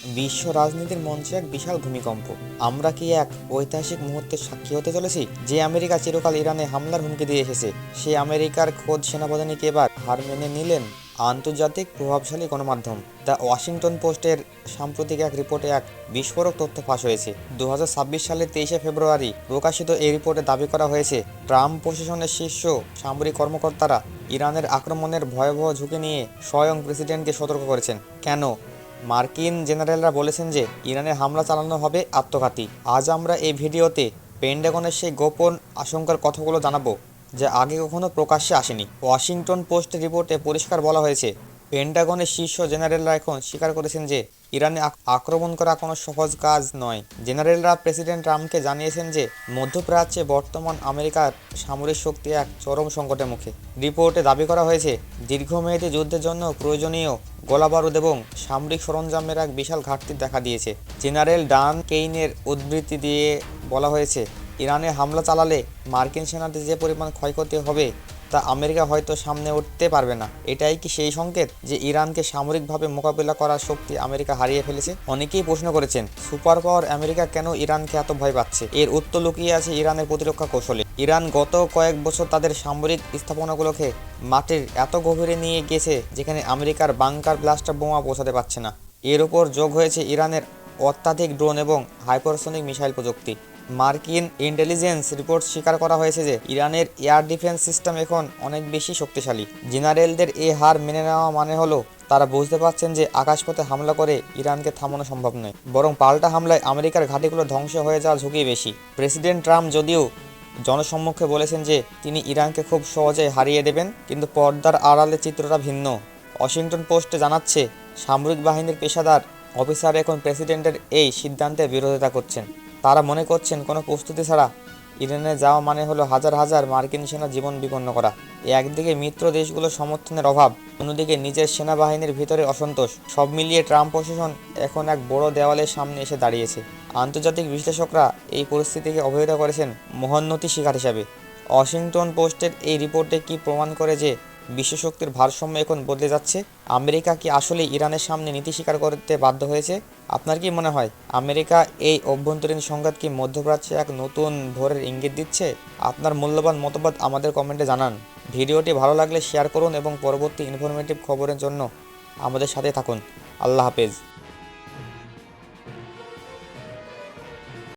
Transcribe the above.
বিশ্ব রাজনীতির মঞ্চে এক বিশাল ভূমিকম্প। আমরা কি এক ঐতিহাসিক মুহূর্তের সাক্ষী হতে চলেছি? যে আমেরিকা চিরকাল ইরানে হামলার হুমকি দিয়ে এসেছে, সে আমেরিকার খোদ সেনাপ্রধানকে এবার হার মেনে নিলেন। আন্তর্জাতিক প্রভাবশালী গণমাধ্যম দ্য ওয়াশিংটন পোস্টের সাম্প্রতিক এক রিপোর্টে এক বিস্ফোরক তথ্য ফাঁস হয়েছে। 2026 সালের 23শে ফেব্রুয়ারি প্রকাশিত এই রিপোর্টে দাবি করা হয়েছে, ট্রাম্প প্রশাসনের শীর্ষ সামরিক কর্মকর্তারা ইরানের আক্রমণের ভয়াবহ ঝুঁকি নিয়ে স্বয়ং প্রেসিডেন্টকে সতর্ক করেছেন। কেন? মার্কিন জেনারেলরা বলেছেন যে ইরানে হামলা চালানো হবে আত্মঘাতী। আজ আমরা এই ভিডিওতে পেন্টাগনের সেই গোপন আশঙ্কার কথাগুলো জানাবো, যা আগে কখনো প্রকাশ্যে আসেনি। ওয়াশিংটন পোস্টের রিপোর্টে পরিষ্কার বলা হয়েছে, পেন্টাগনের শীর্ষ জেনারেলরা এখন স্বীকার করেছেন যে ইরানে আক্রমণ করা কোনো সহজ কাজ নয়। জেনারেলরা প্রেসিডেন্ট ট্রাম্পকে জানিয়েছেন যে মধ্যপ্রাচ্যে বর্তমান আমেরিকার সামরিক শক্তি এক চরম সংকটের মুখে। রিপোর্টে দাবি করা হয়েছে, দীর্ঘমেয়াদী যুদ্ধের জন্য প্রয়োজনীয় গোলাবারুদ এবং সামরিক সরঞ্জামের এক বিশাল ঘাটতি দেখা দিয়েছে। জেনারেল ডান কেইনের উদ্ধৃতি দিয়ে বলা হয়েছে, ইরানে হামলা চালালে মার্কিন সেনাদের যে পরিমাণ ক্ষয়ক্ষতি হবে তা আমেরিকা হয়তো সামনে উঠতে পারবে না। এটাই কি সেই সংকেত যে ইরানকে সামরিকভাবে মোকাবিলা করার শক্তি আমেরিকা হারিয়ে ফেলেছে? অনেকেই প্রশ্ন করেছেন, সুপার পাওয়ার আমেরিকা কেন ইরানকে এত ভয় পাচ্ছে? এর উত্তর লুকিয়ে আছে ইরানের প্রতিরক্ষা কৌশলে। ইরান গত কয়েক বছর তাদের সামরিক স্থাপনাগুলোকে মাটির এত গভীরে নিয়ে গেছে যেখানে আমেরিকার বাংকার ব্লাস্টার বোমা পৌঁছাতে পারছে না। এর উপর যোগ হয়েছে ইরানের অত্যাধিক ড্রোন এবং হাইপারসনিক মিসাইল প্রযুক্তি। মার্কিন ইন্টেলিজেন্স রিপোর্ট স্বীকার করা হয়েছে যে ইরানের এয়ার ডিফেন্স সিস্টেম এখন অনেক বেশি শক্তিশালী। জেনারেলদের এই হার মেনে নেওয়া মানে হলো তারা বুঝতে পারছেন যে আকাশপথে হামলা করে ইরানকে থামানো সম্ভব নয়, বরং পাল্টা হামলায় আমেরিকার ঘাঁটিগুলো ধ্বংস হয়ে যাওয়ার ঝুঁকি বেশি। প্রেসিডেন্ট ট্রাম্প যদিও জনসম্মুখে বলেছেন যে তিনি ইরানকে খুব সহজেই হারিয়ে দেবেন, কিন্তু পর্দার আড়ালে চিত্রটা ভিন্ন। ওয়াশিংটন পোস্টে জানাচ্ছে, সামরিক বাহিনীর পেশাদার অফিসার এখন প্রেসিডেন্টের এই সিদ্ধান্তের বিরোধিতা করছেন। তারা মনে করছেন কোনো প্রস্তুতি ছাড়া ইরানে যাওয়া মানে হলো হাজার হাজার মার্কিন সেনা জীবন বিপন্ন করা। একদিকে মিত্র দেশগুলোর সমর্থনের অভাব, অন্যদিকে নিজের সেনাবাহিনীর ভিতরে অসন্তোষ, সব মিলিয়ে ট্রাম্প প্রশাসন এখন এক বড় দেওয়ালের সামনে এসে দাঁড়িয়েছে। আন্তর্জাতিক বিশ্লেষকরা এই পরিস্থিতিকে অবহিত করেছেন মহোন্নতি শিকার হিসাবে। ওয়াশিংটন পোস্টের এই রিপোর্টে কি প্রমাণ করে যে বিশ্বশক্তির ভারসাম্য এখন বদলে যাচ্ছে? আমেরিকা কি আসলে ইরানের সামনে নীতি স্বীকার করতে বাধ্য হয়েছে? আপনার কি মনে হয় আমেরিকা এই অভ্যন্তরীণ সংঘাত কি মধ্যপ্রাচ্যে এক নতুন ভোরের ইঙ্গিত দিচ্ছে? আপনার মূল্যবান মতামত আমাদের কমেন্টে জানান। ভিডিওটি ভালো লাগলে শেয়ার করুন এবং পরবর্তী ইনফরমেটিভ খবরের জন্য আমাদের সাথে থাকুন। আল্লাহ হাফেজ।